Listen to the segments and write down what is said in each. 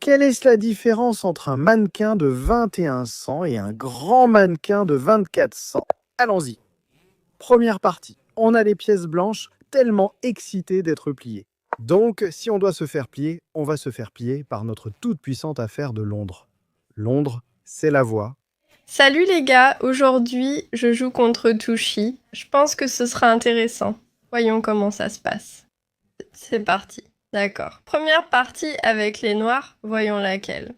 Quelle est la différence entre un mannequin de 2100 et un grand mannequin de 2400? Allons-y. Première partie. On a les pièces blanches tellement excitées d'être pliées. Donc, si on doit se faire plier, on va se faire plier par notre toute puissante affaire de Londres. Londres, c'est la voie. Salut les gars, aujourd'hui je joue contre Touchy. Je pense que ce sera intéressant. Voyons comment ça se passe. C'est parti. D'accord. Première partie avec les noirs, voyons laquelle.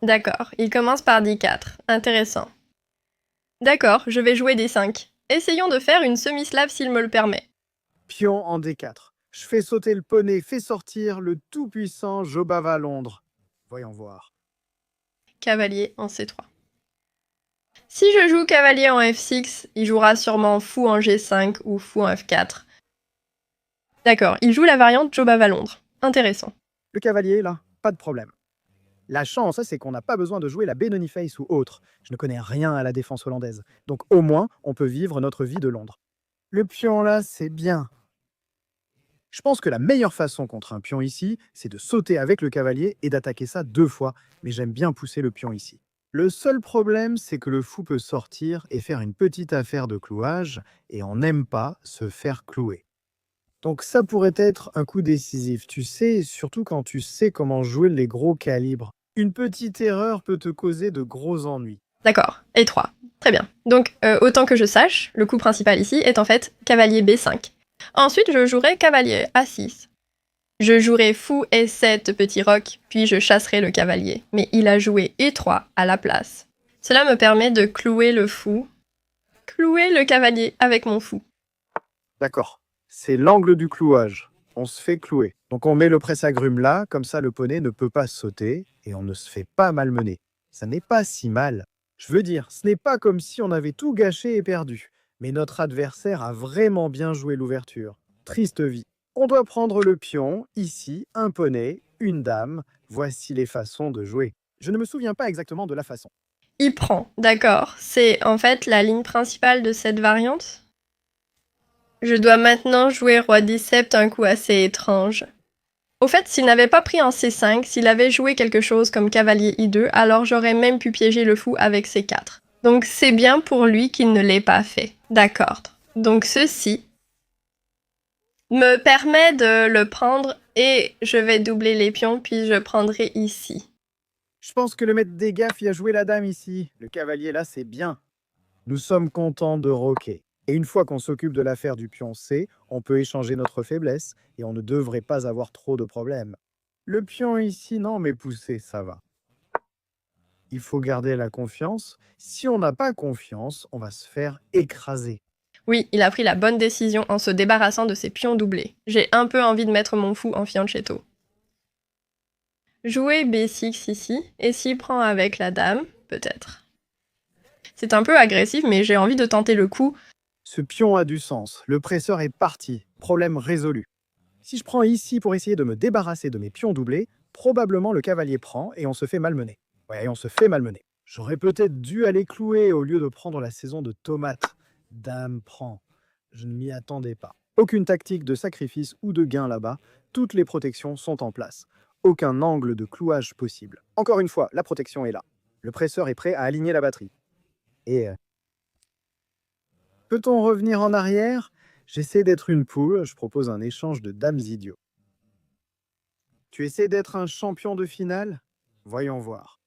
D'accord, il commence par D4. Intéressant. D'accord, je vais jouer D5. Essayons de faire une semi-slave s'il me le permet. Pion en D4. Je fais sauter le poney, fais sortir le tout-puissant Jobava Londres. Voyons voir. Cavalier en C3. Si je joue cavalier en F6, il jouera sûrement fou en G5 ou fou en F4. D'accord, il joue la variante Jobava Londres. Intéressant. Le cavalier, là, pas de problème. La chance, c'est qu'on n'a pas besoin de jouer la Benoni Face ou autre. Je ne connais rien à la défense hollandaise. Donc au moins, on peut vivre notre vie de Londres. Le pion là, c'est bien. Je pense que la meilleure façon contre un pion ici, c'est de sauter avec le cavalier et d'attaquer ça 2 fois. Mais j'aime bien pousser le pion ici. Le seul problème, c'est que le fou peut sortir et faire une petite affaire de clouage, et on n'aime pas se faire clouer. Donc ça pourrait être un coup décisif, tu sais, surtout quand tu sais comment jouer les gros calibres. Une petite erreur peut te causer de gros ennuis. D'accord, et 3. Très bien. Donc, autant que je sache, le coup principal ici est en fait cavalier B5. Ensuite, je jouerai cavalier A6. Je jouerai fou E7 petit roc, puis je chasserai le cavalier. Mais il a joué E3 à la place. Cela me permet de clouer le fou. Clouer le cavalier avec mon fou. D'accord, c'est l'angle du clouage. On se fait clouer. Donc on met le presse-agrumes là, comme ça le poney ne peut pas sauter et on ne se fait pas malmener. Ça n'est pas si mal. Je veux dire, ce n'est pas comme si on avait tout gâché et perdu. Mais notre adversaire a vraiment bien joué l'ouverture. Triste vie. On doit prendre le pion, ici, un poney, une dame. Voici les façons de jouer. Je ne me souviens pas exactement de la façon. Il prend, d'accord. C'est en fait la ligne principale de cette variante. Je dois maintenant jouer roi D7, un coup assez étrange. Au fait, s'il n'avait pas pris en C5, s'il avait joué quelque chose comme cavalier I2, alors j'aurais même pu piéger le fou avec C4. Donc c'est bien pour lui qu'il ne l'ait pas fait. D'accord. Donc ceci me permet de le prendre et je vais doubler les pions, puis je prendrai ici. Je pense que le maître des gaffes y a joué la dame ici. Le cavalier là, c'est bien. Nous sommes contents de roquer. Et une fois qu'on s'occupe de l'affaire du pion C, on peut échanger notre faiblesse et on ne devrait pas avoir trop de problèmes. Le pion ici, non, mais pousser, ça va. Il faut garder la confiance. Si on n'a pas confiance, on va se faire écraser. Oui, il a pris la bonne décision en se débarrassant de ses pions doublés. J'ai un peu envie de mettre mon fou en fianchetto. Jouer B6 ici, et s'il prend avec la dame, peut-être. C'est un peu agressif, mais j'ai envie de tenter le coup. Ce pion a du sens. Le presseur est parti. Problème résolu. Si je prends ici pour essayer de me débarrasser de mes pions doublés, probablement le cavalier prend et on se fait malmener. Ouais, on se fait malmener. J'aurais peut-être dû aller clouer au lieu de prendre la saison de tomates. Dame prend. Je ne m'y attendais pas. Aucune tactique de sacrifice ou de gain là-bas. Toutes les protections sont en place. Aucun angle de clouage possible. Encore une fois, la protection est là. Le presseur est prêt à aligner la batterie. Et peut-on revenir en arrière? J'essaie d'être une poule, je propose un échange de dames idiots. Tu essaies d'être un champion de finale? Voyons voir.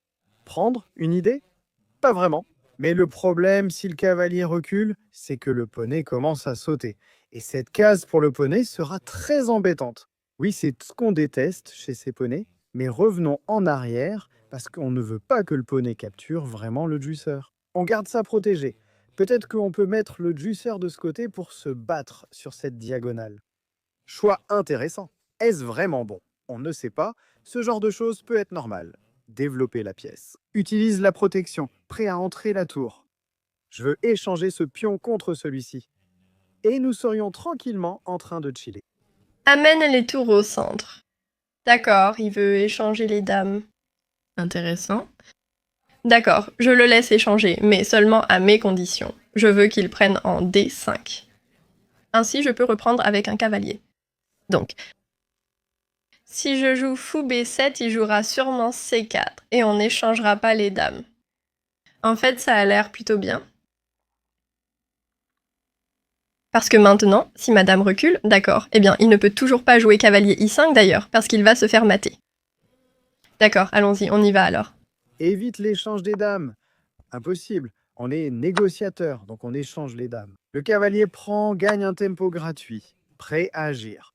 Prendre une idée? Pas vraiment. Mais le problème, si le cavalier recule, c'est que le poney commence à sauter. Et cette case pour le poney sera très embêtante. Oui, c'est ce qu'on déteste chez ces poneys, mais revenons en arrière parce qu'on ne veut pas que le poney capture vraiment le juicer. On garde ça protégé. Peut-être qu'on peut mettre le juicer de ce côté pour se battre sur cette diagonale. Choix intéressant. Est-ce vraiment bon? On ne sait pas. Ce genre de choses peut être normal. Développer la pièce. Utilise la protection. Prêt à entrer la tour. Je veux échanger ce pion contre celui-ci. Et nous serions tranquillement en train de chiller. Amène les tours au centre. D'accord, il veut échanger les dames. Intéressant. D'accord, je le laisse échanger, mais seulement à mes conditions. Je veux qu'il prenne en D5. Ainsi, je peux reprendre avec un cavalier. Donc, Si je joue fou B7, il jouera sûrement C4 et on n'échangera pas les dames. En fait, ça a l'air plutôt bien. Parce que maintenant, si ma dame recule, d'accord, eh bien, il ne peut toujours pas jouer cavalier I5 d'ailleurs, parce qu'il va se faire mater. D'accord, allons-y, on y va alors. Évite l'échange des dames. Impossible. On est négociateur, donc on échange les dames. Le cavalier prend, gagne un tempo gratuit. Prêt à agir.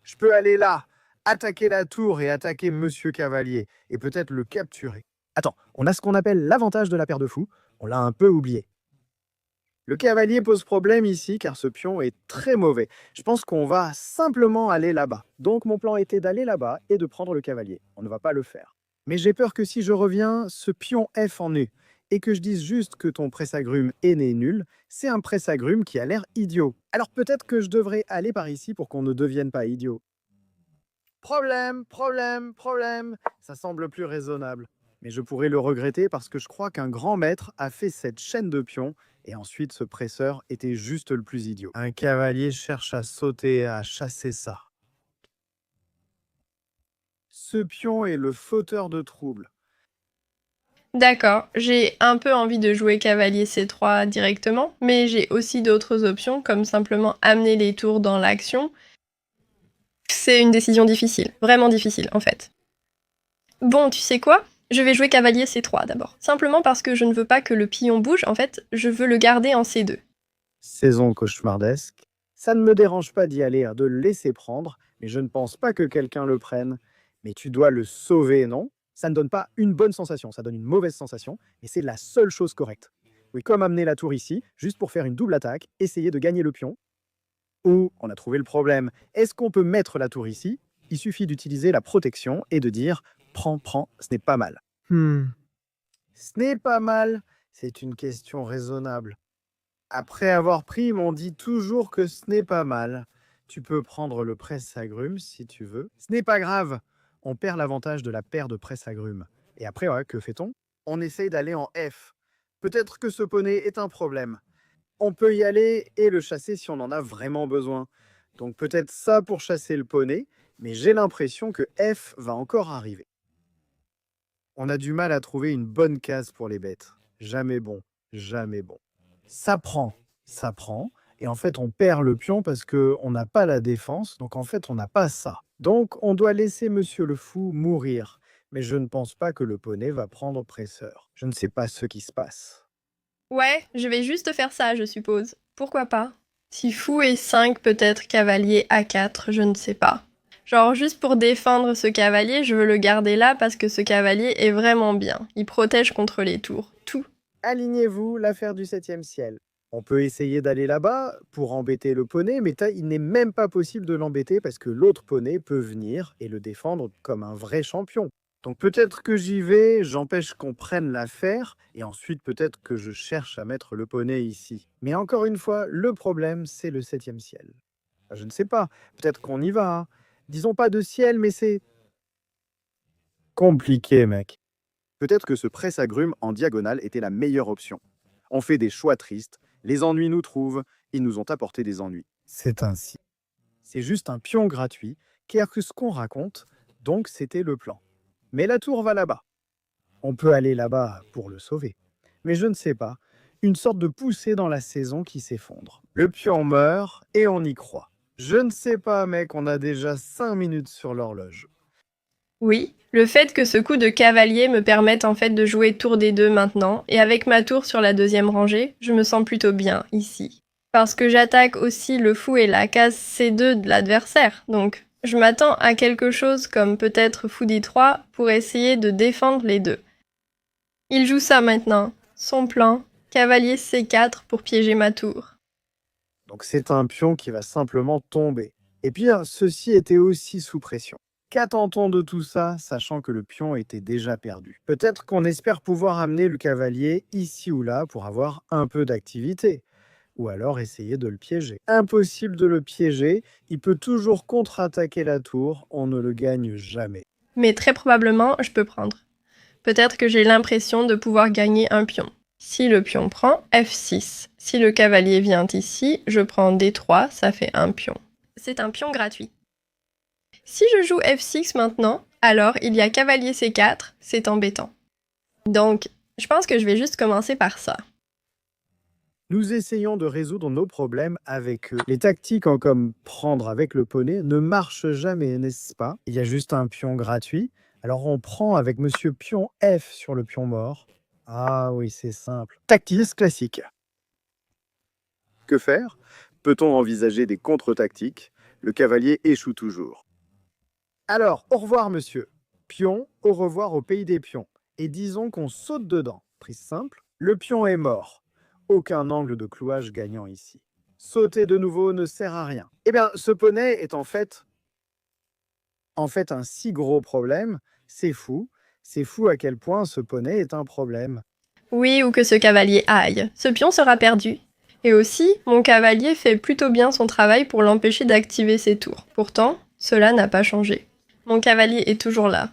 Je peux aller là, attaquer la tour et attaquer Monsieur Cavalier, et peut-être le capturer. Attends, on a ce qu'on appelle l'avantage de la paire de fous. On l'a un peu oublié. Le cavalier pose problème ici car ce pion est très mauvais. Je pense qu'on va simplement aller là-bas. Donc mon plan était d'aller là-bas et de prendre le cavalier. On ne va pas le faire. Mais j'ai peur que si je reviens, ce pion F en est, et que je dise juste que ton presse-agrume est né nul, c'est un presse-agrume qui a l'air idiot. Alors peut-être que je devrais aller par ici pour qu'on ne devienne pas idiot. Problème, problème, problème. Ça semble plus raisonnable. Mais je pourrais le regretter parce que je crois qu'un grand maître a fait cette chaîne de pions et ensuite ce presseur était juste le plus idiot. Un cavalier cherche à sauter, à chasser ça. Ce pion est le fauteur de troubles. D'accord, j'ai un peu envie de jouer cavalier C3 directement, mais j'ai aussi d'autres options, comme simplement amener les tours dans l'action. C'est une décision difficile, vraiment difficile en fait. Bon, tu sais quoi? Je vais jouer cavalier C3 d'abord. Simplement parce que je ne veux pas que le pion bouge, en fait, je veux le garder en C2. Saison cauchemardesque. Ça ne me dérange pas d'y aller, de le laisser prendre, mais je ne pense pas que quelqu'un le prenne. Mais tu dois le sauver, non? Ça ne donne pas une bonne sensation, ça donne une mauvaise sensation, et c'est la seule chose correcte. Oui, comme amener la tour ici, juste pour faire une double attaque, essayer de gagner le pion. Ou, on a trouvé le problème, est-ce qu'on peut mettre la tour ici? Il suffit d'utiliser la protection et de dire « prends, prends, ce n'est pas mal ». Ce n'est pas mal, c'est une question raisonnable. Après avoir pris, on dit toujours que ce n'est pas mal. Tu peux prendre le presse-agrumes si tu veux. Ce n'est pas grave. On perd l'avantage de la paire de presse-agrumes. Et après, que fait-on? On essaye d'aller en F. Peut-être que ce poney est un problème. On peut y aller et le chasser si on en a vraiment besoin. Donc peut-être ça pour chasser le poney, mais j'ai l'impression que F va encore arriver. On a du mal à trouver une bonne case pour les bêtes. Jamais bon, jamais bon. Ça prend. Et en fait, on perd le pion parce qu'on n'a pas la défense. Donc en fait, on n'a pas ça. Donc on doit laisser Monsieur le Fou mourir. Mais je ne pense pas que le poney va prendre presseur. Je ne sais pas ce qui se passe. Ouais, je vais juste faire ça, je suppose. Pourquoi pas? Si fou est 5, peut-être cavalier A4, je ne sais pas. Genre, juste pour défendre ce cavalier, je veux le garder là parce que ce cavalier est vraiment bien. Il protège contre les tours. Tout. Alignez-vous, l'affaire du 7e ciel. On peut essayer d'aller là-bas pour embêter le poney, mais il n'est même pas possible de l'embêter parce que l'autre poney peut venir et le défendre comme un vrai champion. Donc peut-être que j'y vais, j'empêche qu'on prenne l'affaire, et ensuite peut-être que je cherche à mettre le poney ici. Mais encore une fois, le problème, c'est le 7e ciel. Je ne sais pas, peut-être qu'on y va. Hein. Disons pas de ciel, mais c'est compliqué, mec. Peut-être que ce presse-agrumes en diagonale était la meilleure option. On fait des choix tristes, les ennuis nous trouvent, ils nous ont apporté des ennuis. C'est ainsi. C'est juste un pion gratuit, car que ce qu'on raconte, donc c'était le plan. Mais la tour va là-bas. On peut aller là-bas pour le sauver. Mais je ne sais pas, une sorte de poussée dans la saison qui s'effondre. Le pion meurt et on y croit. Je ne sais pas, mec, on a déjà 5 minutes sur l'horloge. Oui, le fait que ce coup de cavalier me permette en fait de jouer tour des deux maintenant, et avec ma tour sur la deuxième rangée, je me sens plutôt bien ici. Parce que j'attaque aussi le fou et la case C2 de l'adversaire, donc je m'attends à quelque chose comme peut-être fou D3 pour essayer de défendre les deux. Il joue ça maintenant, son plan, cavalier C4 pour piéger ma tour. Donc c'est un pion qui va simplement tomber. Et puis ceci était aussi sous pression. Qu'attend-on de tout ça, sachant que le pion était déjà perdu? Peut-être qu'on espère pouvoir amener le cavalier ici ou là pour avoir un peu d'activité. Ou alors essayer de le piéger. Impossible de le piéger, il peut toujours contre-attaquer la tour, on ne le gagne jamais. Mais très probablement, je peux prendre. Peut-être que j'ai l'impression de pouvoir gagner un pion. Si le pion prend, F6. Si le cavalier vient ici, je prends D3, ça fait un pion. C'est un pion gratuit. Si je joue F6 maintenant, alors il y a cavalier C4, c'est embêtant. Donc, je pense que je vais juste commencer par ça. Nous essayons de résoudre nos problèmes avec eux. Les tactiques comme prendre avec le poney ne marchent jamais, n'est-ce pas? Il y a juste un pion gratuit. Alors on prend avec monsieur pion F sur le pion mort. Ah oui, c'est simple. Tactique classique. Que faire? Peut-on envisager des contre-tactiques? Le cavalier échoue toujours. Alors, au revoir, monsieur. Pion, au revoir au pays des pions. Et disons qu'on saute dedans. Prise simple. Le pion est mort. Aucun angle de clouage gagnant ici. Sauter de nouveau ne sert à rien. Eh bien, ce poney est en fait un si gros problème. C'est fou. C'est fou à quel point ce poney est un problème. Oui, ou que ce cavalier aille. Ce pion sera perdu. Et aussi, mon cavalier fait plutôt bien son travail pour l'empêcher d'activer ses tours. Pourtant, cela n'a pas changé. Mon cavalier est toujours là.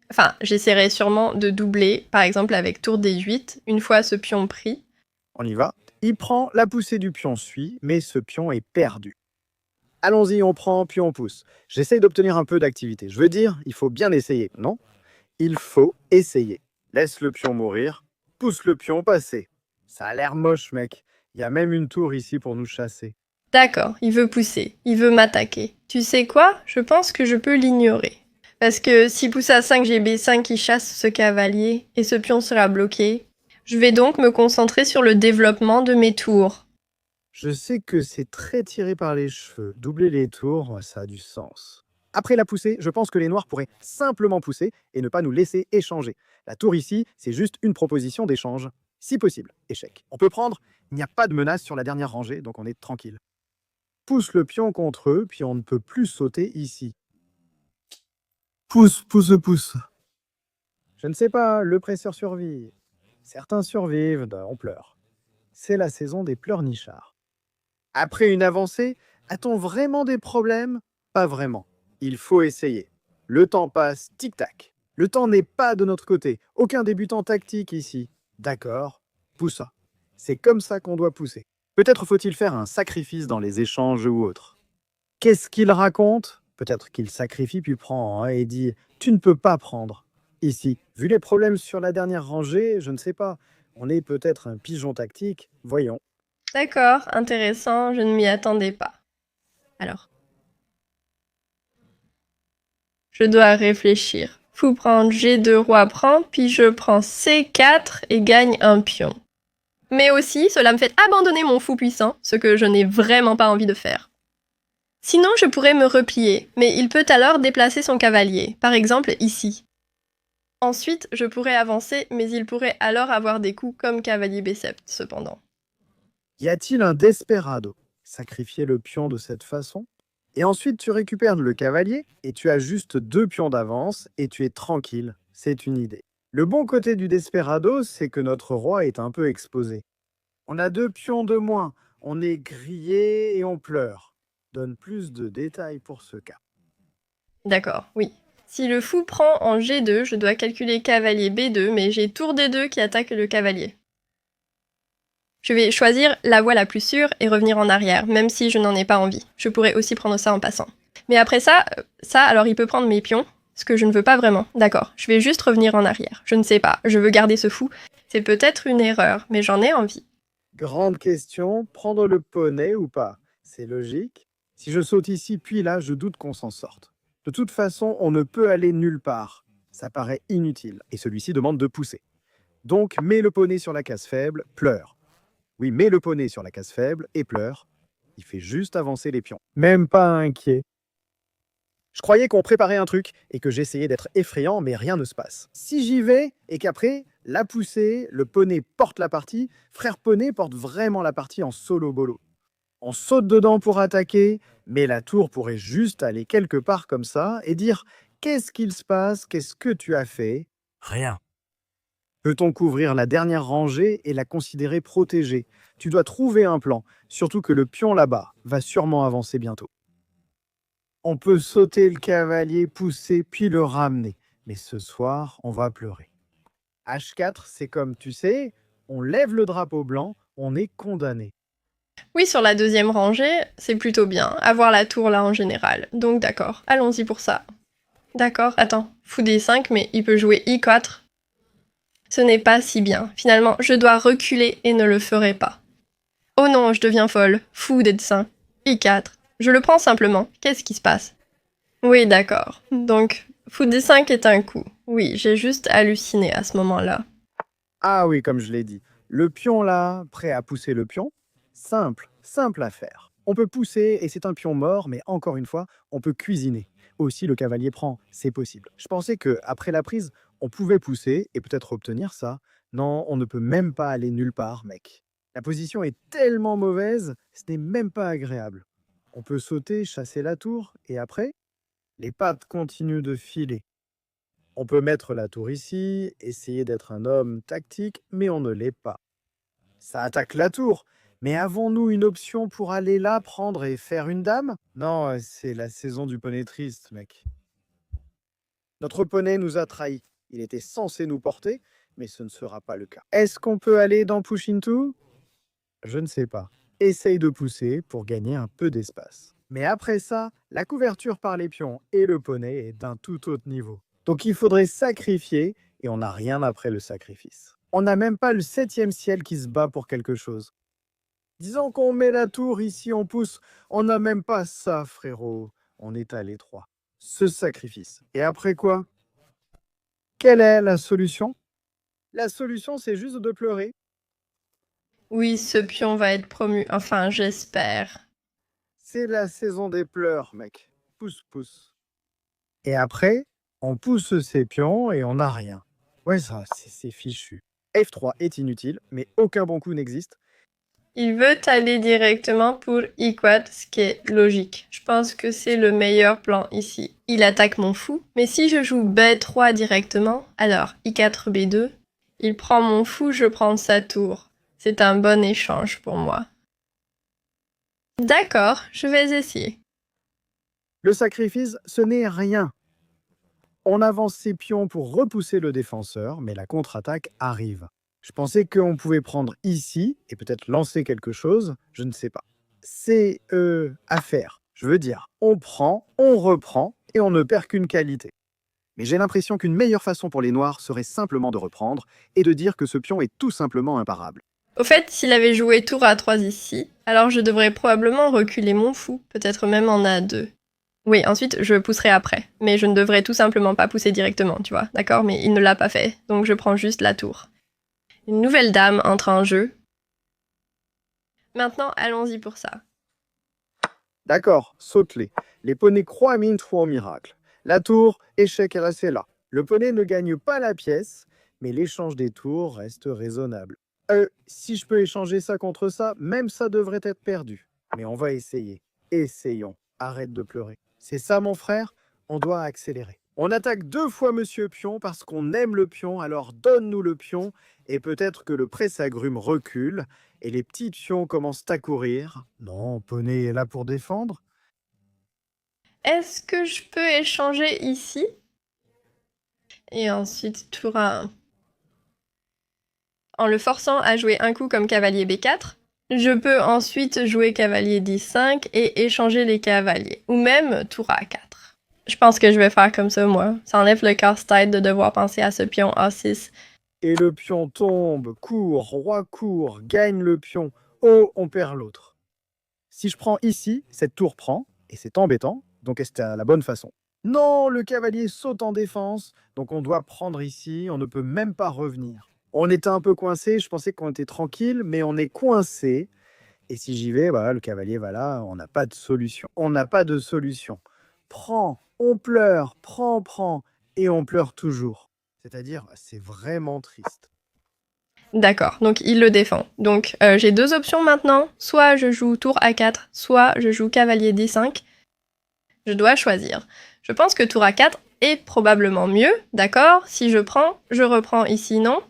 Enfin, j'essaierai sûrement de doubler, par exemple avec tour D8, une fois ce pion pris. On y va. Il prend, la poussée du pion suit, mais ce pion est perdu. Allons-y, on prend, puis on pousse. J'essaye d'obtenir un peu d'activité. Je veux dire, il faut bien essayer, non? Il faut essayer. Laisse le pion mourir, pousse le pion passer. Ça a l'air moche, mec. Il y a même une tour ici pour nous chasser. D'accord, il veut pousser, il veut m'attaquer. Tu sais quoi? Je pense que je peux l'ignorer. Parce que si pousse à 5, j'ai B5 qui chasse ce cavalier, et ce pion sera bloqué, je vais donc me concentrer sur le développement de mes tours. Je sais que c'est très tiré par les cheveux. Doubler les tours, ça a du sens. Après la poussée, je pense que les noirs pourraient simplement pousser et ne pas nous laisser échanger. La tour ici, c'est juste une proposition d'échange. Si possible, échec. On peut prendre, il n'y a pas de menace sur la dernière rangée, donc on est tranquille. Pousse le pion contre eux, puis on ne peut plus sauter ici. Pousse, pousse, pousse. Je ne sais pas, le presseur survit. Certains survivent, on pleure. C'est la saison des pleurnichards. Après une avancée, a-t-on vraiment des problèmes? Pas vraiment. Il faut essayer. Le temps passe, tic-tac. Le temps n'est pas de notre côté. Aucun débutant tactique ici. D'accord, poussa. C'est comme ça qu'on doit pousser. Peut-être faut-il faire un sacrifice dans les échanges ou autre. Qu'est-ce qu'il raconte? Peut-être qu'il sacrifie puis prend et dit « Tu ne peux pas prendre ». Ici, vu les problèmes sur la dernière rangée, je ne sais pas. On est peut-être un pigeon tactique. Voyons. D'accord, intéressant, je ne m'y attendais pas. Alors. Je dois réfléchir. Fou prendre G2, roi prend, puis je prends C4 et gagne un pion. Mais aussi, cela me fait abandonner mon fou puissant, ce que je n'ai vraiment pas envie de faire. Sinon, je pourrais me replier, mais il peut alors déplacer son cavalier, par exemple ici. Ensuite, je pourrais avancer, mais il pourrait alors avoir des coups comme cavalier B7, cependant. Y a-t-il un desperado? Sacrifier le pion de cette façon? Et ensuite, tu récupères le cavalier et tu as juste 2 pions d'avance et tu es tranquille. C'est une idée. Le bon côté du desperado, c'est que notre roi est un peu exposé. On a 2 pions de moins, on est grillé et on pleure. Donne plus de détails pour ce cas. D'accord, oui. Si le fou prend en G2, je dois calculer cavalier B2, mais j'ai tour D2 qui attaque le cavalier. Je vais choisir la voie la plus sûre et revenir en arrière, même si je n'en ai pas envie. Je pourrais aussi prendre ça en passant. Mais après ça, alors il peut prendre mes pions, ce que je ne veux pas vraiment. D'accord, je vais juste revenir en arrière. Je ne sais pas, je veux garder ce fou. C'est peut-être une erreur, mais j'en ai envie. Grande question, prendre le poney ou pas? C'est logique. Si je saute ici puis là, je doute qu'on s'en sorte. De toute façon, on ne peut aller nulle part. Ça paraît inutile. Et celui-ci demande de pousser. Donc, mets le poney sur la case faible, pleure. Oui, mets le poney sur la case faible et pleure. Il fait juste avancer les pions. Même pas inquiet. Je croyais qu'on préparait un truc et que j'essayais d'être effrayant, mais rien ne se passe. Si j'y vais et qu'après, la poussée, le poney porte la partie, frère poney porte vraiment la partie en solo-bolo. On saute dedans pour attaquer, mais la tour pourrait juste aller quelque part comme ça et dire « Qu'est-ce qu'il se passe? Qu'est-ce que tu as fait ?» Rien. Peut-on couvrir la dernière rangée et la considérer protégée? Tu dois trouver un plan, surtout que le pion là-bas va sûrement avancer bientôt. On peut sauter le cavalier, pousser, puis le ramener. Mais ce soir, on va pleurer. H4, c'est comme, tu sais, on lève le drapeau blanc, on est condamné. Oui, sur la deuxième rangée, c'est plutôt bien. Avoir la tour là en général. Donc d'accord, allons-y pour ça. D'accord, attends, fou D5, mais il peut jouer I4. Ce n'est pas si bien. Finalement, je dois reculer et ne le ferai pas. Oh non, je deviens folle. Fou D5. I4. Je le prends simplement. Qu'est-ce qui se passe? Oui, d'accord. Donc, fou D5 est un coup. Oui, j'ai juste halluciné à ce moment-là. Ah oui, comme je l'ai dit. Le pion là, prêt à pousser le pion, simple, simple à faire. On peut pousser et c'est un pion mort, mais encore une fois, on peut cuisiner. Aussi, le cavalier prend, c'est possible. Je pensais que après la prise, on pouvait pousser et peut-être obtenir ça. Non, on ne peut même pas aller nulle part, mec. La position est tellement mauvaise, ce n'est même pas agréable. On peut sauter, chasser la tour, et après, les pattes continuent de filer. On peut mettre la tour ici, essayer d'être un homme tactique, mais on ne l'est pas. Ça attaque la tour. Mais avons-nous une option pour aller là, prendre et faire une dame? Non, c'est la saison du poney triste, mec. Notre poney nous a trahis. Il était censé nous porter, mais ce ne sera pas le cas. Est-ce qu'on peut aller dans Push Into? Je ne sais pas. Essaye de pousser pour gagner un peu d'espace. Mais après ça, la couverture par les pions et le poney est d'un tout autre niveau. Donc il faudrait sacrifier, et on n'a rien après le sacrifice. On n'a même pas le 7e ciel qui se bat pour quelque chose. Disons qu'on met la tour ici, on pousse. On n'a même pas ça, frérot. On est à l'étroit. Ce sacrifice. Et après quoi? Quelle est la solution? La solution, c'est juste de pleurer. Oui, ce pion va être promu. Enfin, j'espère. C'est la saison des pleurs, mec. Pousse, pousse. Et après, on pousse ses pions et on n'a rien. Ouais, ça, c'est fichu. F3 est inutile, mais aucun bon coup n'existe. Il veut aller directement pour I4, ce qui est logique. Je pense que c'est le meilleur plan ici. Il attaque mon fou, mais si je joue B3 directement, alors I4, B2, il prend mon fou, je prends sa tour. C'est un bon échange pour moi. D'accord, je vais essayer. Le sacrifice, ce n'est rien. On avance ses pions pour repousser le défenseur, mais la contre-attaque arrive. Je pensais qu'on pouvait prendre ici et peut-être lancer quelque chose, je ne sais pas. C'est à faire. Je veux dire, on prend, on reprend et on ne perd qu'une qualité. Mais j'ai l'impression qu'une meilleure façon pour les noirs serait simplement de reprendre et de dire que ce pion est tout simplement imparable. Au fait, s'il avait joué tour A3 ici, alors je devrais probablement reculer mon fou, peut-être même en A2. Oui, ensuite je pousserai après, mais je ne devrais tout simplement pas pousser directement, tu vois, d'accord? Mais il ne l'a pas fait, donc je prends juste la tour. Une nouvelle dame entre en jeu. Maintenant, allons-y pour ça. D'accord, saute-les. Les poneys croient mine au miracle. La tour, échec, elle est là. Le poney ne gagne pas la pièce, mais l'échange des tours reste raisonnable. Si je peux échanger ça contre ça, même ça devrait être perdu. Mais on va essayer. Essayons. Arrête de pleurer. C'est ça, mon frère? On doit accélérer. On attaque 2 fois Monsieur Pion parce qu'on aime le pion, alors donne-nous le pion, et peut-être que le presse-agrumes recule, et les petits pions commencent à courir. Non, poney est là pour défendre. Est-ce que je peux échanger ici? Et ensuite tour A1. En le forçant à jouer un coup comme cavalier B4, je peux ensuite jouer cavalier D5 et échanger les cavaliers. Ou même tour A4. Je pense que je vais faire comme ça, moi. Ça enlève le casse-tête de devoir penser à ce pion A6. Et le pion tombe, court, roi court, gagne le pion. Oh, on perd l'autre. Si je prends ici, cette tour prend, et c'est embêtant, donc est-ce à la bonne façon? Non, le cavalier saute en défense, donc on doit prendre ici, on ne peut même pas revenir. On était un peu coincé, je pensais qu'on était tranquille, mais on est coincé. Et si j'y vais, bah, le cavalier va là, on n'a pas de solution. On n'a pas de solution. Prends, on pleure, prends, et on pleure toujours. C'est-à-dire, c'est vraiment triste. D'accord, donc il le défend. Donc j'ai deux options maintenant. Soit je joue tour A4, soit je joue cavalier D5. Je dois choisir. Je pense que tour A4 est probablement mieux, d'accord? Si je prends, je reprends ici, non?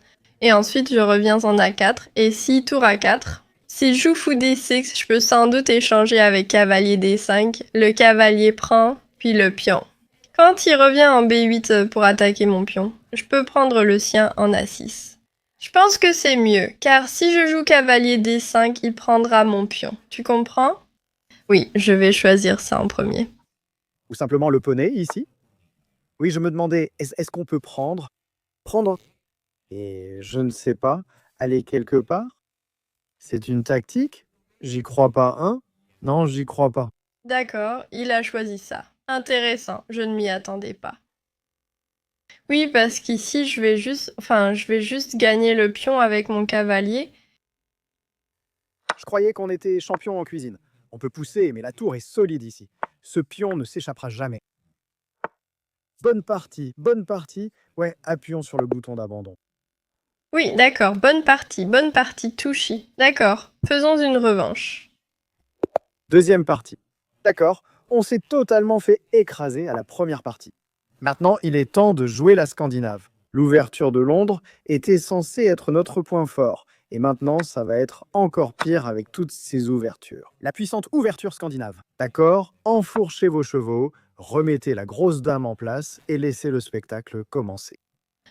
Et ensuite je reviens en A4. Et si tour A4, si je joue fou D6, je peux sans doute échanger avec cavalier D5. Le cavalier prend, puis le pion. Quand il revient en B8 pour attaquer mon pion, je peux prendre le sien en A6. Je pense que c'est mieux, car si je joue cavalier D5, il prendra mon pion. Tu comprends? Oui, je vais choisir ça en premier. Ou simplement le poney ici? Oui, je me demandais, est-ce qu'on peut prendre? Prendre? Et je ne sais pas, aller quelque part? C'est une tactique? J'y crois pas, hein? Non, j'y crois pas. D'accord, il a choisi ça. Intéressant, je ne m'y attendais pas. Oui, parce qu'ici, je vais juste gagner le pion avec mon cavalier. Je croyais qu'on était champion en cuisine. On peut pousser, mais la tour est solide ici. Ce pion ne s'échappera jamais. Bonne partie, bonne partie. Ouais, appuyons sur le bouton d'abandon. Oui, d'accord, bonne partie, touchy. D'accord, faisons une revanche. Deuxième partie. D'accord, on s'est totalement fait écraser à la première partie. Maintenant, il est temps de jouer la Scandinave. L'ouverture de Londres était censée être notre point fort. Et maintenant, ça va être encore pire avec toutes ces ouvertures. La puissante ouverture scandinave. D'accord, enfourchez vos chevaux, remettez la grosse dame en place et laissez le spectacle commencer.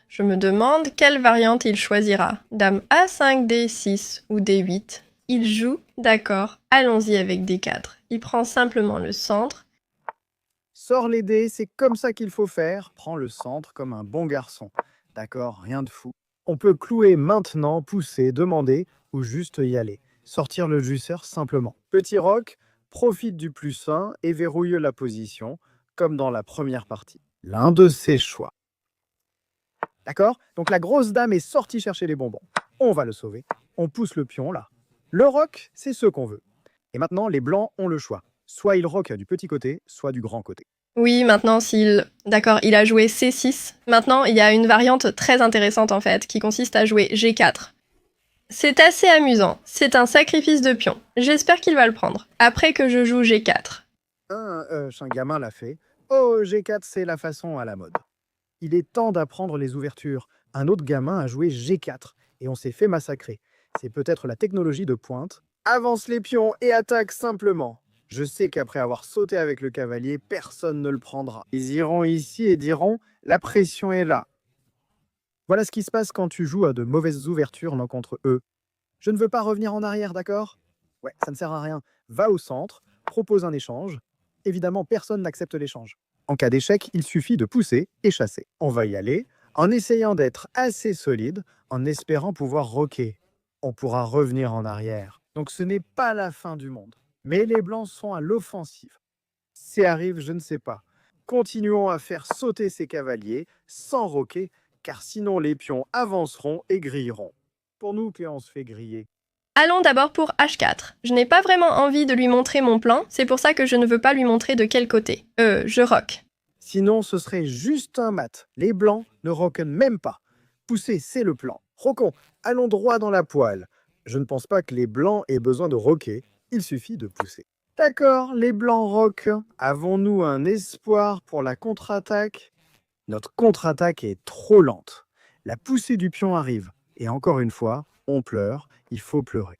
Je me demande quelle variante il choisira. Dame A5, D6 ou D8. Il joue, d'accord, allons-y avec D4. Il prend simplement le centre. Sors les dés, c'est comme ça qu'il faut faire. Prends le centre comme un bon garçon. D'accord, rien de fou. On peut clouer maintenant, pousser, demander ou juste y aller. Sortir le jusseur simplement. Petit roc, profite du plus 1 et verrouille la position, comme dans la première partie. L'un de ses choix. D'accord? Donc la grosse dame est sortie chercher les bonbons. On va le sauver. On pousse le pion là. Le roc, c'est ce qu'on veut. Et maintenant, les blancs ont le choix. Soit ils roquent du petit côté, soit du grand côté. Oui, maintenant D'accord, il a joué C6. Maintenant, il y a une variante très intéressante en fait, qui consiste à jouer G4. C'est assez amusant, c'est un sacrifice de pion. J'espère qu'il va le prendre, après que je joue G4. Un gamin l'a fait. Oh, G4, c'est la façon à la mode. Il est temps d'apprendre les ouvertures. Un autre gamin a joué G4 et on s'est fait massacrer. C'est peut-être la technologie de pointe. Avance les pions et attaque simplement. Je sais qu'après avoir sauté avec le cavalier, personne ne le prendra. Ils iront ici et diront « la pression est là ». Voilà ce qui se passe quand tu joues à de mauvaises ouvertures non contre eux. Je ne veux pas revenir en arrière, d'accord? Ouais, ça ne sert à rien. Va au centre, propose un échange. Évidemment, personne n'accepte l'échange. En cas d'échec, il suffit de pousser et chasser. On va y aller en essayant d'être assez solide, en espérant pouvoir roquer. On pourra revenir en arrière. Donc ce n'est pas la fin du monde. Mais les blancs sont à l'offensive. Si arrive, je ne sais pas. Continuons à faire sauter ces cavaliers sans roquer, car sinon les pions avanceront et grilleront. Pour nous qu'on se fait griller. Allons d'abord pour H4. Je n'ai pas vraiment envie de lui montrer mon plan, c'est pour ça que je ne veux pas lui montrer de quel côté. Je rock. Sinon, ce serait juste un mat. Les blancs ne roquent même pas. Pousser, c'est le plan. Roquons, allons droit dans la poêle. Je ne pense pas que les blancs aient besoin de roquer, il suffit de pousser. D'accord, les blancs roquent. Avons-nous un espoir pour la contre-attaque? Notre contre-attaque est trop lente. La poussée du pion arrive. Et encore une fois, on pleure, il faut pleurer.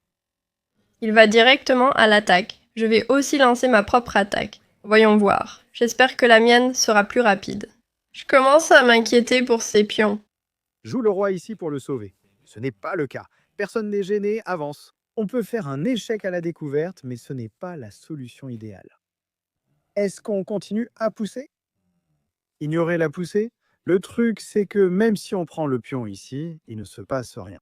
Il va directement à l'attaque. Je vais aussi lancer ma propre attaque. Voyons voir. J'espère que la mienne sera plus rapide. Je commence à m'inquiéter pour ces pions. Joue le roi ici pour le sauver. Ce n'est pas le cas. Personne n'est gêné, avance. On peut faire un échec à la découverte, mais ce n'est pas la solution idéale. Est-ce qu'on continue à pousser? Ignorer la poussée? Le truc, c'est que même si on prend le pion ici, il ne se passe rien.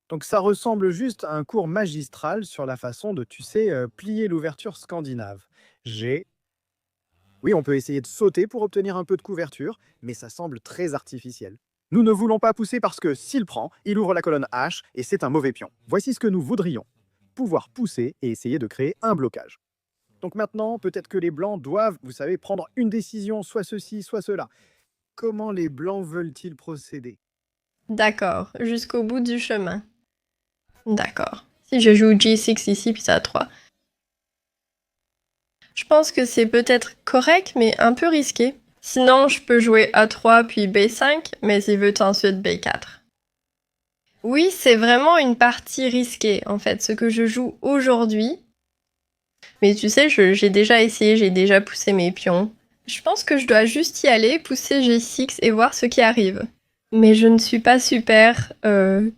Donc ça ressemble juste à un cours magistral sur la façon de, tu sais, plier l'ouverture scandinave. Oui, on peut essayer de sauter pour obtenir un peu de couverture, mais ça semble très artificiel. Nous ne voulons pas pousser parce que s'il prend, il ouvre la colonne H et c'est un mauvais pion. Voici ce que nous voudrions. Pouvoir pousser et essayer de créer un blocage. Donc maintenant, peut-être que les blancs doivent, vous savez, prendre une décision, soit ceci, soit cela. Comment les blancs veulent-ils procéder? D'accord, jusqu'au bout du chemin. D'accord. Si je joue G6 ici, puis ça a 3. Je pense que c'est peut-être correct, mais un peu risqué. Sinon, je peux jouer A3 puis B5, mais il veut ensuite B4. Oui, c'est vraiment une partie risquée, en fait, ce que je joue aujourd'hui. Mais tu sais, j'ai déjà essayé, j'ai déjà poussé mes pions. Je pense que je dois juste y aller, pousser G6 et voir ce qui arrive. Mais je ne suis pas super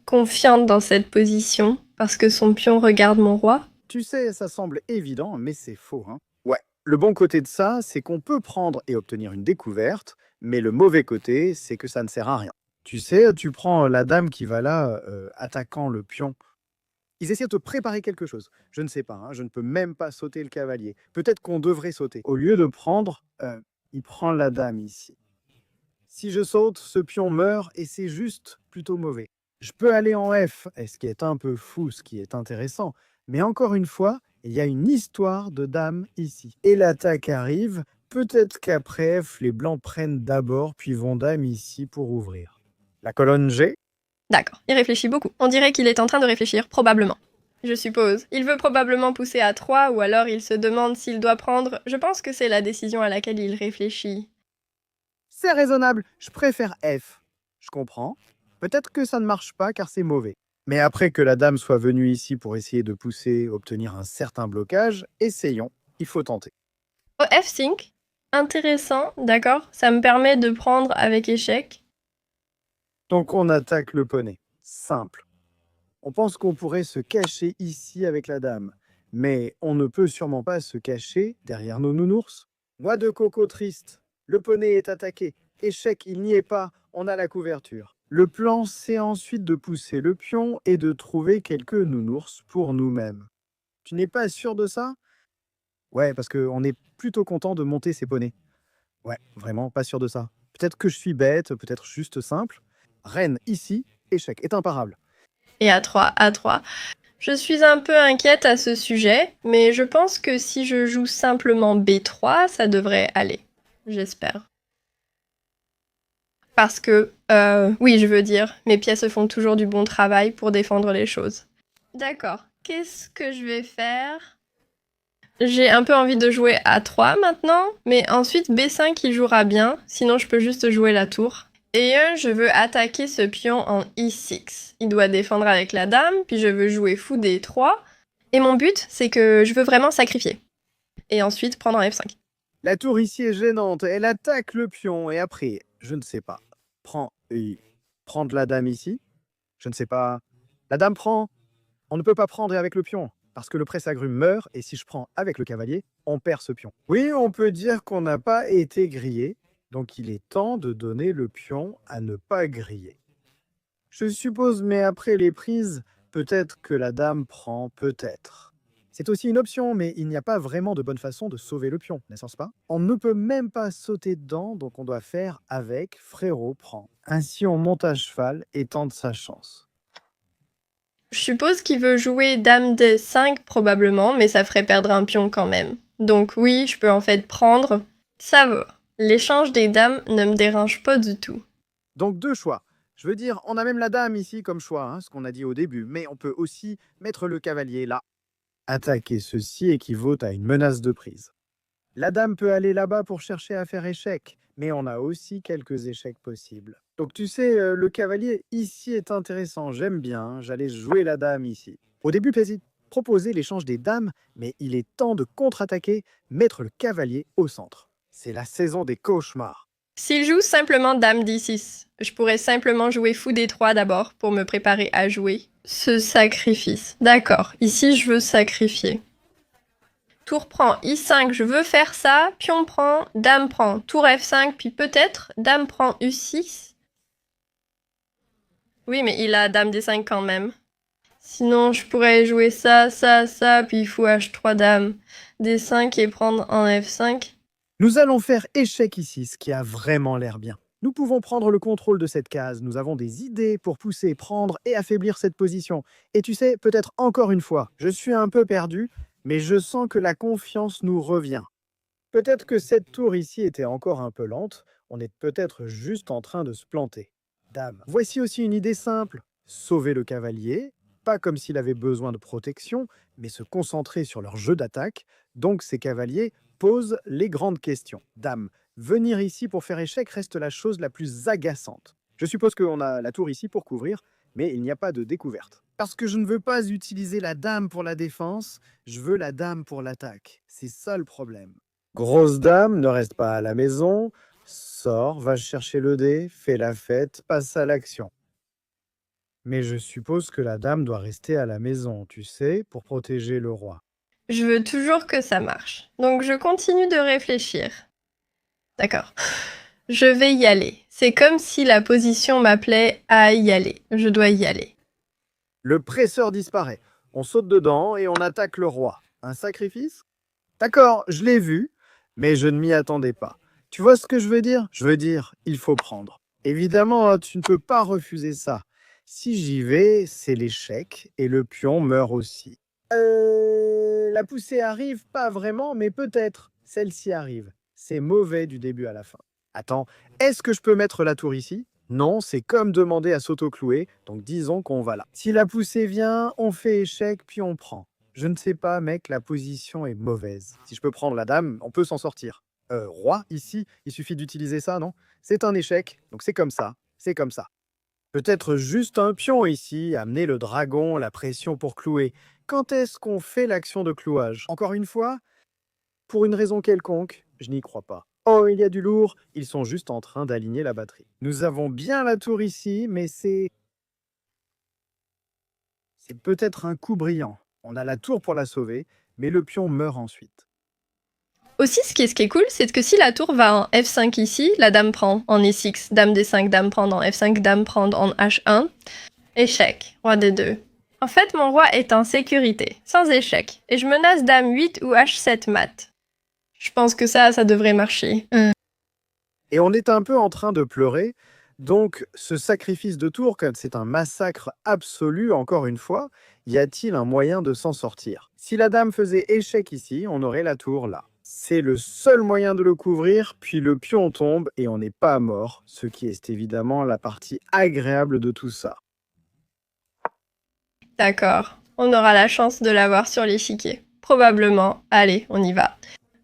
confiante dans cette position parce que son pion regarde mon roi. Tu sais, ça semble évident, mais c'est faux, hein. Ouais. Le bon côté de ça, c'est qu'on peut prendre et obtenir une découverte, mais le mauvais côté, c'est que ça ne sert à rien. Tu sais, tu prends la dame qui va là, attaquant le pion. Ils essaient de te préparer quelque chose. Je ne sais pas, hein, je ne peux même pas sauter le cavalier. Peut-être qu'on devrait sauter. Au lieu de prendre, il prend la dame ici. Si je saute, ce pion meurt et c'est juste plutôt mauvais. Je peux aller en F, et ce qui est un peu fou, ce qui est intéressant. Mais encore une fois, il y a une histoire de dame ici. Et l'attaque arrive. Peut-être qu'après F, les blancs prennent d'abord, puis vont dame ici pour ouvrir. La colonne G. D'accord, il réfléchit beaucoup. On dirait qu'il est en train de réfléchir, probablement. Je suppose. Il veut probablement pousser à 3 ou alors il se demande s'il doit prendre. Je pense que c'est la décision à laquelle il réfléchit. C'est raisonnable, je préfère F. Je comprends. Peut-être que ça ne marche pas car c'est mauvais. Mais après que la dame soit venue ici pour essayer de pousser, obtenir un certain blocage, essayons, il faut tenter. Oh, F5. Intéressant, d'accord. Ça me permet de prendre avec échec. Donc on attaque le poney. Simple. On pense qu'on pourrait se cacher ici avec la dame. Mais on ne peut sûrement pas se cacher derrière nos nounours. Noix de coco triste. Le poney est attaqué. Échec, il n'y est pas. On a la couverture. Le plan, c'est ensuite de pousser le pion et de trouver quelques nounours pour nous-mêmes. Tu n'es pas sûr de ça? Ouais, parce qu'on est plutôt content de monter ces poneys. Ouais, vraiment pas sûr de ça. Peut-être que je suis bête, peut-être juste simple. Reine ici, échec, est imparable. Et à 3, à 3. Je suis un peu inquiète à ce sujet, mais je pense que si je joue simplement B3, ça devrait aller. J'espère. Parce que, oui, je veux dire, mes pièces font toujours du bon travail pour défendre les choses. D'accord. Qu'est-ce que je vais faire? J'ai un peu envie de jouer A3 maintenant, mais ensuite B5 il jouera bien, sinon je peux juste jouer la tour. Et je veux attaquer ce pion en E6. Il doit défendre avec la dame, puis je veux jouer fou D3. Et mon but, c'est que je veux vraiment sacrifier. Et ensuite prendre en F5. La tour ici est gênante, elle attaque le pion et après, je ne sais pas, prendre la dame ici, je ne sais pas, la dame prend, on ne peut pas prendre avec le pion, parce que le presse-agrumes meurt et si je prends avec le cavalier, on perd ce pion. Oui, on peut dire qu'on n'a pas été grillé, donc il est temps de donner le pion à ne pas griller. Je suppose, mais après les prises, peut-être que la dame prend, peut-être. C'est aussi une option, mais il n'y a pas vraiment de bonne façon de sauver le pion, n'est-ce pas? On ne peut même pas sauter dedans, donc on doit faire avec frérot prend. Ainsi on monte à cheval et tente sa chance. Je suppose qu'il veut jouer dame D5 probablement, mais ça ferait perdre un pion quand même. Donc oui, je peux en fait prendre. Ça va. L'échange des dames ne me dérange pas du tout. Donc deux choix. Je veux dire, on a même la dame ici comme choix, hein, ce qu'on a dit au début, mais on peut aussi mettre le cavalier là. Attaquer ceci équivaut à une menace de prise. La dame peut aller là-bas pour chercher à faire échec, mais on a aussi quelques échecs possibles. Donc tu sais, le cavalier ici est intéressant, j'aime bien, hein, j'allais jouer la dame ici. Au début, Plaisit proposait l'échange des dames, mais il est temps de contre-attaquer, mettre le cavalier au centre. C'est la saison des cauchemars. S'il joue simplement dame D6, je pourrais simplement jouer fou D3 d'abord pour me préparer à jouer ce sacrifice. D'accord, ici je veux sacrifier. Tour prend, I5, je veux faire ça, pion prend, dame prend, tour F5, puis peut-être dame prend U6. Oui, mais il a dame D5 quand même. Sinon, je pourrais jouer ça, puis fou H3 dame, D5 et prendre en F5. Nous allons faire échec ici, ce qui a vraiment l'air bien. Nous pouvons prendre le contrôle de cette case, nous avons des idées pour pousser, prendre et affaiblir cette position. Et tu sais, peut-être encore une fois, je suis un peu perdu, mais je sens que la confiance nous revient. Peut-être que cette tour ici était encore un peu lente, on est peut-être juste en train de se planter. Dame. Voici aussi une idée simple. Sauver le cavalier, pas comme s'il avait besoin de protection, mais se concentrer sur leur jeu d'attaque. Donc ces cavaliers posent les grandes questions. Dame, venir ici pour faire échec reste la chose la plus agaçante. Je suppose qu'on a la tour ici pour couvrir, mais il n'y a pas de découverte. Parce que je ne veux pas utiliser la dame pour la défense, je veux la dame pour l'attaque. C'est ça le problème. Grosse dame ne reste pas à la maison, Sors, va chercher le dé, fais la fête, passe à l'action. Mais je suppose que la dame doit rester à la maison, tu sais, pour protéger le roi. Je veux toujours que ça marche. Donc je continue de réfléchir. D'accord. Je vais y aller. C'est comme si la position m'appelait à y aller. Je dois y aller. Le presseur disparaît. On saute dedans et on attaque le roi. Un sacrifice? D'accord, je l'ai vu, mais je ne m'y attendais pas. Tu vois ce que je veux dire? Je veux dire, il faut prendre. Évidemment, hein, tu ne peux pas refuser ça. Si j'y vais, c'est l'échec et le pion meurt aussi. La poussée arrive, pas vraiment, mais peut-être. Celle-ci arrive. C'est mauvais du début à la fin. Attends, est-ce que je peux mettre la tour ici? Non, c'est comme demander à s'auto-clouer, donc disons qu'on va là. Si la poussée vient, on fait échec, puis on prend. Je ne sais pas, mec, la position est mauvaise. Si je peux prendre la dame, on peut s'en sortir. Roi, ici, il suffit d'utiliser ça, non? C'est un échec, donc c'est comme ça, c'est comme ça. Peut-être juste un pion ici, amener le dragon, la pression pour clouer. Quand est-ce qu'on fait l'action de clouage? Encore une fois, pour une raison quelconque, je n'y crois pas. Oh, il y a du lourd, ils sont juste en train d'aligner la batterie. Nous avons bien la tour ici, mais c'est peut-être un coup brillant. On a la tour pour la sauver, mais le pion meurt ensuite. Aussi, ce qui est cool, c'est que si la tour va en F5 ici, la dame prend en E6, dame D5, dame prend en F5, dame prend en H1. Échec, roi D2. En fait, mon roi est en sécurité, sans échec, et je menace dame 8 ou H7 mat. Je pense que ça devrait marcher. Et on est un peu en train de pleurer. Donc, ce sacrifice de tour, comme c'est un massacre absolu, encore une fois, y a-t-il un moyen de s'en sortir? Si la dame faisait échec ici, on aurait la tour là. C'est le seul moyen de le couvrir, puis le pion tombe et on n'est pas mort, ce qui est évidemment la partie agréable de tout ça. D'accord, on aura la chance de l'avoir sur l'échiquier. Probablement. Allez, on y va.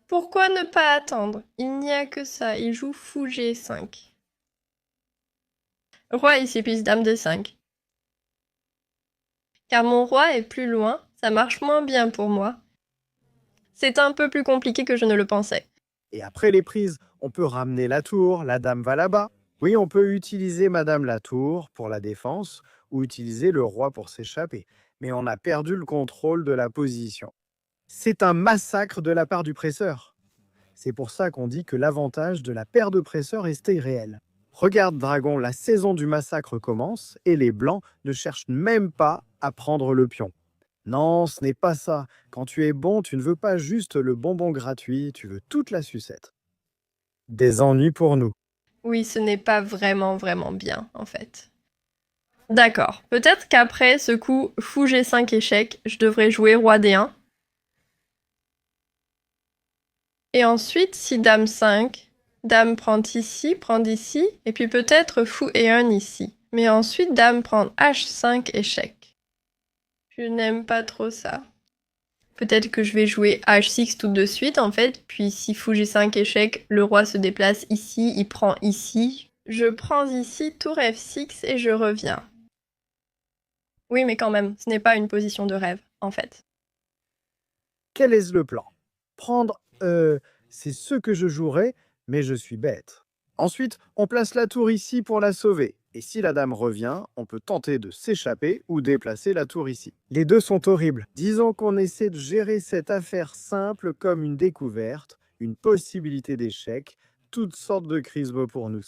Pourquoi ne pas attendre? Il n'y a que ça, il joue fou G5. Roi ici, puis dame D5. Car mon roi est plus loin, ça marche moins bien pour moi. C'est un peu plus compliqué que je ne le pensais. Et après les prises, on peut ramener la tour, la dame va là-bas. Oui, on peut utiliser Madame la tour pour la défense ou utiliser le roi pour s'échapper. Mais on a perdu le contrôle de la position. C'est un massacre de la part du presseur. C'est pour ça qu'on dit que l'avantage de la paire de presseurs est réel. Regarde Dragon, la saison du massacre commence et les blancs ne cherchent même pas à prendre le pion. Non, ce n'est pas ça. Quand tu es bon, tu ne veux pas juste le bonbon gratuit, tu veux toute la sucette. Des ennuis pour nous. Oui, ce n'est pas vraiment bien, en fait. D'accord, peut-être qu'après ce coup fou G5 échec, je devrais jouer roi D1. Et ensuite, si dame 5, dame prend ici, et puis peut-être fou E1 ici. Mais ensuite, dame prend H5 échec. Je n'aime pas trop ça. Peut-être que je vais jouer H6 tout de suite, en fait, puis si fou G5 échec, le roi se déplace ici, il prend ici. Je prends ici, tour F6 et je reviens. Oui, mais quand même, ce n'est pas une position de rêve, en fait. Quel est le plan? Prendre, c'est ce que je jouerais, mais je suis bête. Ensuite, on place la tour ici pour la sauver. Et si la dame revient, on peut tenter de s'échapper ou déplacer la tour ici. Les deux sont horribles. Disons qu'on essaie de gérer cette affaire simple comme une découverte, une possibilité d'échec, toutes sortes de crises pour nous.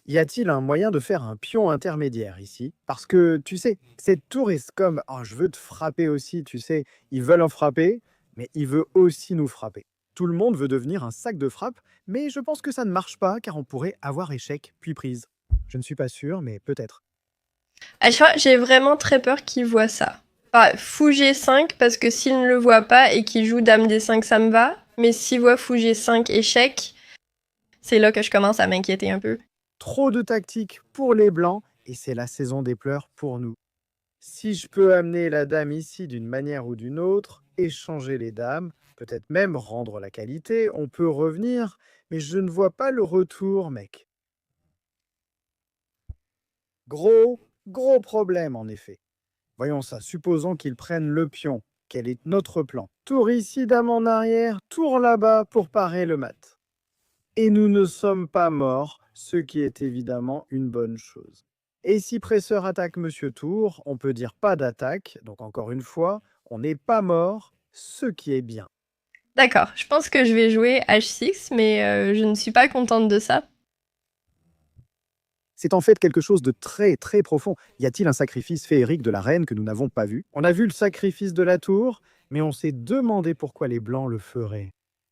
Y a-t-il un moyen de faire un pion intermédiaire ici? Parce que, tu sais, cette tour est comme, oh, je veux te frapper aussi, tu sais, ils veulent en frapper, mais il veut aussi nous frapper. Tout le monde veut devenir un sac de frappe, mais je pense que ça ne marche pas car on pourrait avoir échec puis prise. Je ne suis pas sûr, mais peut-être. À chaque fois, j'ai vraiment très peur qu'il voit ça. Enfin, fou G5, parce que s'il ne le voit pas et qu'il joue dame D5, ça me va. Mais s'il voit fou G5 échec, c'est là que je commence à m'inquiéter un peu. Trop de tactiques pour les blancs et c'est la saison des pleurs pour nous. Si je peux amener la dame ici d'une manière ou d'une autre, échanger les dames, peut-être même rendre la qualité, on peut revenir, mais je ne vois pas le retour, mec. Gros problème en effet. Voyons ça, supposons qu'ils prennent le pion. Quel est notre plan? Tour ici, dame en arrière, tour là-bas pour parer le mat. Et nous ne sommes pas morts, ce qui est évidemment une bonne chose. Et si presseur attaque Monsieur Tour, on peut dire pas d'attaque, donc encore une fois, on n'est pas mort, ce qui est bien. D'accord, je pense que je vais jouer H6, mais je ne suis pas contente de ça. C'est en fait quelque chose de très très profond. Y a-t-il un sacrifice féerique de la reine que nous n'avons pas vu? On a vu le sacrifice de la tour, mais on s'est demandé pourquoi les blancs le feraient.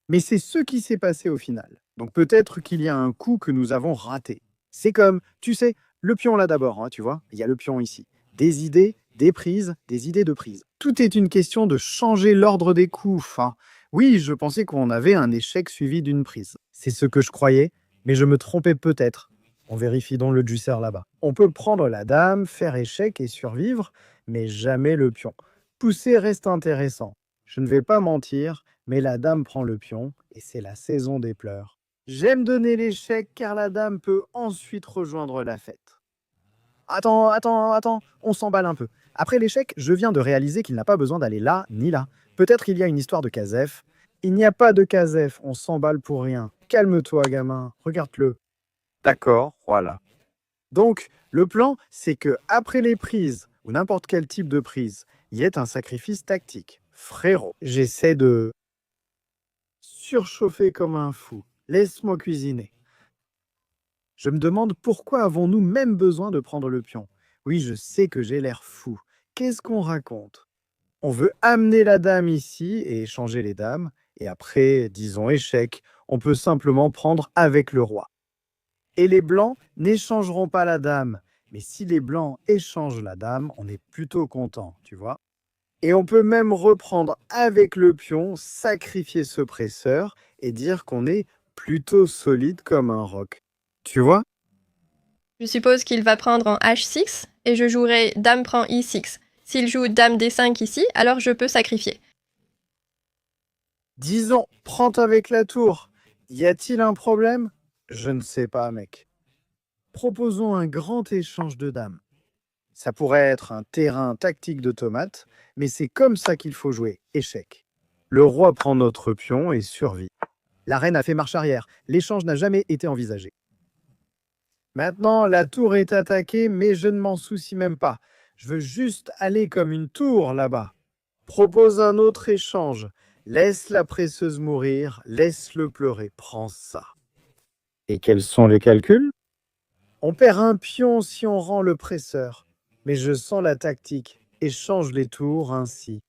Mais c'est ce qui s'est passé au final. Donc peut-être qu'il y a un coup que nous avons raté. C'est comme, tu sais, le pion là d'abord, hein, tu vois, il y a le pion ici. Des idées, des prises, des idées de prise. Tout est une question de changer l'ordre des coups. Enfin, oui, je pensais qu'on avait un échec suivi d'une prise. C'est ce que je croyais, mais je me trompais peut-être. On vérifie donc le juicer là-bas. On peut prendre la dame, faire échec et survivre, mais jamais le pion. Pousser reste intéressant. Je ne vais pas mentir, mais la dame prend le pion et c'est la saison des pleurs. J'aime donner l'échec car la dame peut ensuite rejoindre la fête. Attends, on s'emballe un peu. Après l'échec, je viens de réaliser qu'il n'a pas besoin d'aller là ni là. Peut-être qu'il y a une histoire de Kazef. Il n'y a pas de Kazef, on s'emballe pour rien. Calme-toi, gamin, regarde-le. D'accord, voilà. Donc, le plan, c'est que après les prises, ou n'importe quel type de prise, il y ait un sacrifice tactique. Frérot, j'essaie de surchauffer comme un fou. Laisse-moi cuisiner. Je me demande pourquoi avons-nous même besoin de prendre le pion? Oui, je sais que j'ai l'air fou. Qu'est-ce qu'on raconte? On veut amener la dame ici et échanger les dames, et après, disons échec, on peut simplement prendre avec le roi. Et les blancs n'échangeront pas la dame. Mais si les blancs échangent la dame, on est plutôt content, tu vois. Et on peut même reprendre avec le pion, sacrifier ce presseur et dire qu'on est plutôt solide comme un roc. Tu vois? Je suppose qu'il va prendre en H6 et je jouerai dame prend I6. S'il joue dame D5 ici, alors je peux sacrifier. Disons, prends avec la tour. Y a-t-il un problème? Je ne sais pas, mec. Proposons un grand échange de dames. Ça pourrait être un terrain tactique de tomates, mais c'est comme ça qu'il faut jouer. Échec. Le roi prend notre pion et survit. La reine a fait marche arrière. L'échange n'a jamais été envisagé. Maintenant, la tour est attaquée, mais je ne m'en soucie même pas. Je veux juste aller comme une tour là-bas. Propose un autre échange. Laisse la presseuse mourir, laisse-le pleurer. Prends ça. Et quels sont les calculs? On perd un pion si on rend le presseur. Mais je sens la tactique et change les tours ainsi.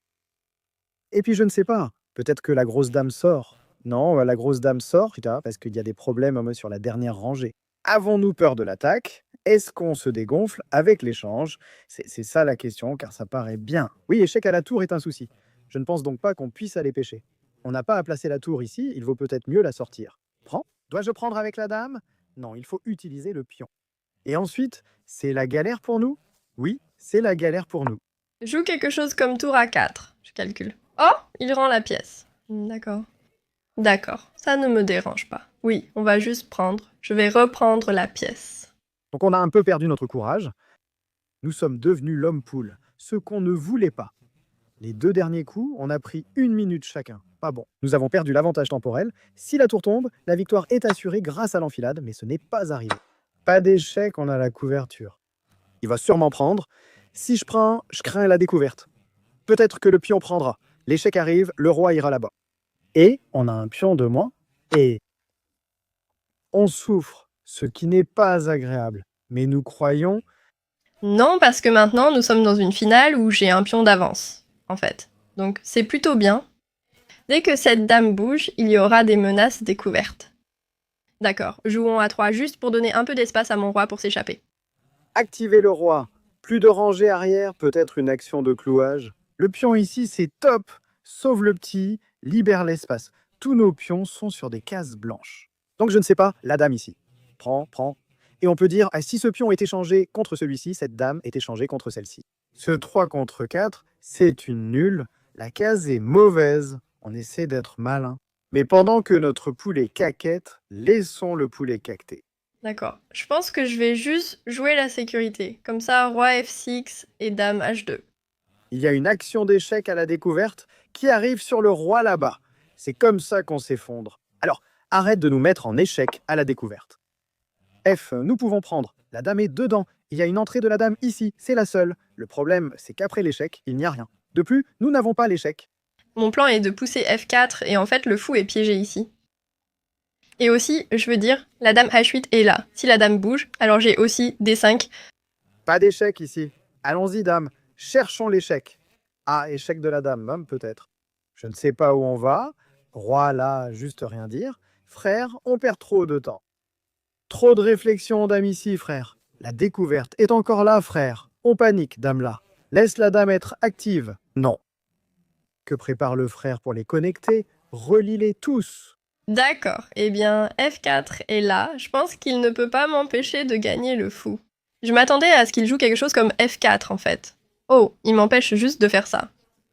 Et puis je ne sais pas, peut-être que la grosse dame sort. Non, la grosse dame sort, putain, parce qu'il y a des problèmes sur la dernière rangée. Avons-nous peur de l'attaque? Est-ce qu'on se dégonfle avec l'échange? C'est ça la question, car ça paraît bien. Oui, échec à la tour est un souci. Je ne pense donc pas qu'on puisse aller pêcher. On n'a pas à placer la tour ici, il vaut peut-être mieux la sortir. Prends. Dois-je prendre avec la dame? Non, il faut utiliser le pion. Et ensuite, c'est la galère pour nous? Oui, c'est la galère pour nous. Joue quelque chose comme tour A4. Je calcule. Oh, il rend la pièce. D'accord. D'accord, ça ne me dérange pas. Oui, on va juste prendre. Je vais reprendre la pièce. Donc on a un peu perdu notre courage. Nous sommes devenus l'homme poule, ce qu'on ne voulait pas. Les deux derniers coups, on a pris 1 minute chacun. Pas bon. Nous avons perdu l'avantage temporel. Si la tour tombe, la victoire est assurée grâce à l'enfilade, mais ce n'est pas arrivé. Pas d'échec, on a la couverture. Il va sûrement prendre. Si je prends, je crains la découverte. Peut-être que le pion prendra. L'échec arrive, le roi ira là-bas. Et on a un pion de moins. Et on souffre, ce qui n'est pas agréable. Mais nous croyons... Non, parce que maintenant nous sommes dans une finale où j'ai un pion d'avance, en fait. Donc c'est plutôt bien. Dès que cette dame bouge, il y aura des menaces découvertes. D'accord, jouons à 3 juste pour donner un peu d'espace à mon roi pour s'échapper. Activer le roi. Plus de rangée arrière, peut-être une action de clouage. Le pion ici, c'est top. Sauve le petit, libère l'espace. Tous nos pions sont sur des cases blanches. Donc je ne sais pas, la dame ici. Prends. Et on peut dire, ah, si ce pion est échangé contre celui-ci, cette dame est échangée contre celle-ci. Ce 3 contre 4, c'est une nulle. La case est mauvaise. On essaie d'être malin. Mais pendant que notre poulet caquette, laissons le poulet cacter. D'accord, je pense que je vais juste jouer la sécurité. Comme ça, roi F6 et dame H2. Il y a une action d'échec à la découverte qui arrive sur le roi là-bas. C'est comme ça qu'on s'effondre. Alors, arrête de nous mettre en échec à la découverte. F, nous pouvons prendre. La dame est dedans. Il y a une entrée de la dame ici, c'est la seule. Le problème, c'est qu'après l'échec, il n'y a rien. De plus, nous n'avons pas l'échec. Mon plan est de pousser F4 et en fait le fou est piégé ici. Et aussi, je veux dire, la dame H8 est là. Si la dame bouge, alors j'ai aussi D5. Pas d'échec ici. Allons-y, dame. Cherchons l'échec. Ah, échec de la dame, même peut-être. Je ne sais pas où on va. Roi là, juste rien dire. Frère, on perd trop de temps. Trop de réflexion, dame ici, frère. La découverte est encore là, frère. On panique, dame là. Laisse la dame être active. Non. Que prépare le frère pour les connecter? Relie-les tous. D'accord, eh bien F4 est là. Je pense qu'il ne peut pas m'empêcher de gagner le fou. Je m'attendais à ce qu'il joue quelque chose comme F4 en fait. Oh, il m'empêche juste de faire ça.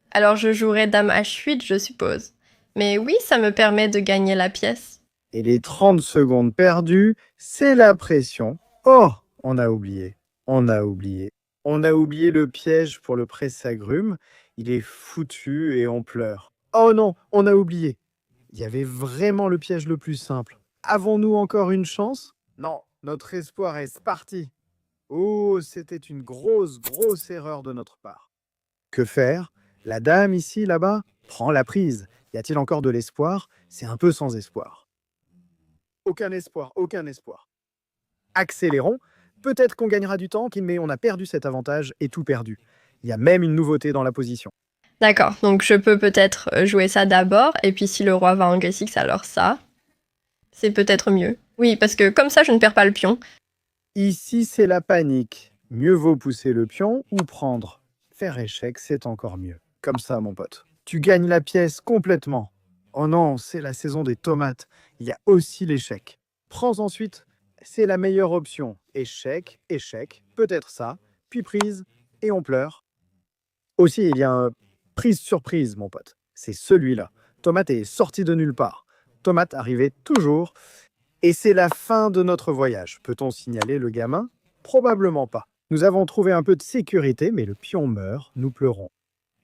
Alors je jouerai dame H8, je suppose. Mais oui, ça me permet de gagner la pièce. Et les 30 secondes perdues, c'est la pression. Oh, on a oublié. On a oublié. On a oublié le piège pour le presse-agrumes. Il est foutu et on pleure. Oh non, on a oublié. Il y avait vraiment le piège le plus simple. Avons-nous encore une chance? Non, notre espoir est parti. Oh, c'était une grosse, grosse erreur de notre part. Que faire? La dame ici, là-bas, prend la prise. Y a-t-il encore de l'espoir? C'est un peu sans espoir. Aucun espoir, aucun espoir. Accélérons. Peut-être qu'on gagnera du temps, mais on a perdu cet avantage et tout perdu. Il y a même une nouveauté dans la position. D'accord, donc je peux peut-être jouer ça d'abord, et puis si le roi va en G6, alors ça. C'est peut-être mieux. Oui, parce que comme ça, je ne perds pas le pion. Ici, c'est la panique. Mieux vaut pousser le pion ou prendre. Faire échec, c'est encore mieux. Comme ça, mon pote. Tu gagnes la pièce complètement. Oh non, c'est la saison des tomates. Il y a aussi l'échec. Prends ensuite, c'est la meilleure option. Échec, échec, peut-être ça, puis prise, et on pleure. Aussi, il y a un prise surprise, mon pote. C'est celui-là. Tomate est sorti de nulle part. Tomate arrivait toujours. Et c'est la fin de notre voyage. Peut-on signaler le gamin? Probablement pas. Nous avons trouvé un peu de sécurité, mais le pion meurt, nous pleurons.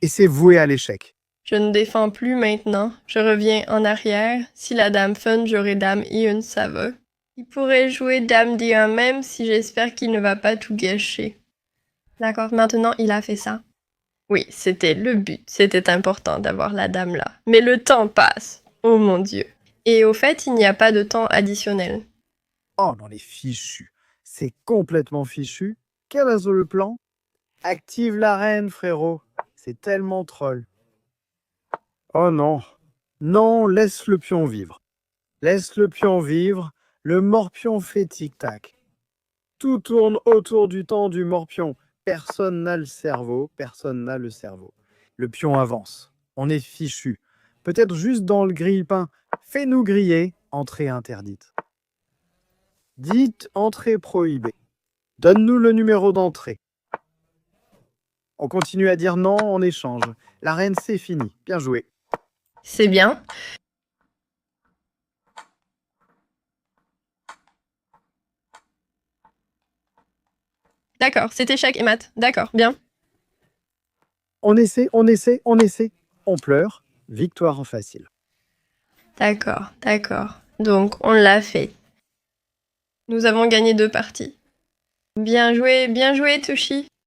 Et c'est voué à l'échec. Je ne défends plus maintenant. Je reviens en arrière. Si la dame fun, j'aurai dame I1, ça va. Il pourrait jouer dame D1 même si j'espère qu'il ne va pas tout gâcher. D'accord, maintenant il a fait ça. Oui, c'était le but. C'était important d'avoir la dame là. Mais le temps passe. Oh mon Dieu. Et au fait, il n'y a pas de temps additionnel. Oh, non, les fichus. C'est complètement fichu. Quel est le plan? Active la reine, frérot. C'est tellement troll. Oh non. Non, laisse le pion vivre. Laisse le pion vivre. Le morpion fait tic-tac. Tout tourne autour du temps du morpion. Personne n'a le cerveau, personne n'a le cerveau. Le pion avance. On est fichu. Peut-être juste dans le grille-pain. Fais-nous griller. Entrée interdite. Dites entrée prohibée. Donne-nous le numéro d'entrée. On continue à dire non en échange. La reine, c'est fini. Bien joué. C'est bien. D'accord, c'est échec et mat. D'accord, bien. On essaie, on essaie, on essaie. On pleure. Victoire en facile. D'accord, d'accord. Donc, on l'a fait. Nous avons gagné 2 parties. Bien joué, Touchy.